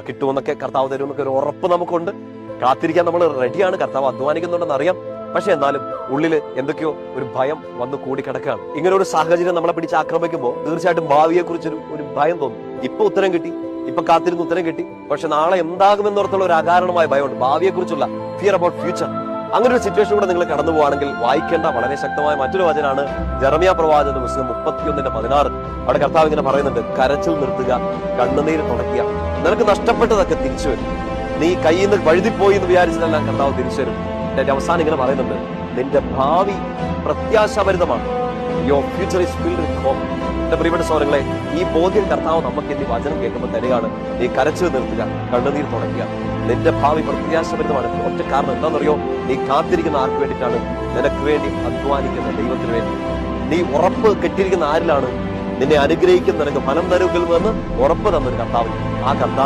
കിട്ടുമെന്നൊക്കെ, കർത്താവ് തരുമെന്നൊക്കെ ഒരു ഉറപ്പ് നമുക്കുണ്ട്. കാത്തിരിക്കാൻ നമ്മൾ റെഡിയാണ്. കർത്താവ് അധ്വാനിക്കുന്നുണ്ടെന്ന് അറിയാം. പക്ഷെ എന്നാലും ഉള്ളില് എന്തൊക്കെയോ ഒരു ഭയം വന്ന് കൂടിക്കിടക്കുകയാണ്. ഇങ്ങനെ ഒരു സാഹചര്യം നമ്മളെ പിടിച്ച് ആക്രമിക്കുമ്പോൾ തീർച്ചയായിട്ടും ഭാവിയെ കുറിച്ചൊരു ഭയം തോന്നും. ഇപ്പൊ ഉത്തരം കിട്ടി, ഇപ്പൊ കാത്തിരുന്ന് ഉത്തരം കിട്ടി, പക്ഷെ നാളെ എന്താകുമെന്നോർത്തുള്ള ഒരു അകാരണമായ ഭയമുണ്ട്. ഭാവിയെ കുറിച്ചുള്ള ഫിയർ അബൌട്ട് ഫ്യൂച്ചർ. അങ്ങനെ ഒരു സിറ്റുവേഷൻ കൂടെ നിങ്ങൾ കടന്നു പോവാണെങ്കിൽ വായിക്കേണ്ട വളരെ ശക്തമായ മറ്റൊരു വചനാണ് ജെറമ്യാ പ്രവാചകന്റെ പുസ്തകം 31:16. അവിടെ കർത്താവ് ഇങ്ങനെ പറയുന്നുണ്ട്, കരച്ചിൽ നിർത്തുക, കണ്ണുനീര് തുടയ്ക്കുക, നിനക്ക് നഷ്ടപ്പെട്ടതൊക്കെ തിരിച്ചു വരും. നീ കയ്യിൽ നിന്ന് വഴുതിപ്പോയി എന്ന് വിചാരിച്ചതെല്ലാം കർത്താവ് തിരിച്ചു വരും. എന്റെ അവസാനം ഇങ്ങനെ പറയുന്നുണ്ട്, നിന്റെ ഭാവി പ്രത്യാശാഭരിതമാണ്. Your future is filled with hope. എന്റെ പ്രിയപ്പെട്ട സഹോദരങ്ങളെ, ഈ ബോധ്യം കർത്താവ് നമുക്ക് ഈ വചനം കേൾക്കുമ്പോൾ തരികയാണ്. നീ കരച്ചിൽ നിർത്തുക, കണ്ണുനീർ തുടയ്ക്കുക, നിന്റെ ഭാവി പ്രത്യാശാഭരിതമാണ്. ഒറ്റ കാരണം എന്താണെന്നറിയോ? നീ കാത്തിരിക്കുന്ന ആർക്ക് വേണ്ടിയിട്ടാണ്? നിനക്ക് വേണ്ടി അധ്വാനിക്കുന്ന ദൈവത്തിന് വേണ്ടി. നീ ഉറപ്പ് കെട്ടിയിരിക്കുന്ന ആരിലാണ്? നിന്നെ അനുഗ്രഹിക്കുന്ന, നിനക്ക് ഫലം തരുമെന്ന് ഉറപ്പ് തന്നൊരു കർത്താവ്. ആ കർത്താവ്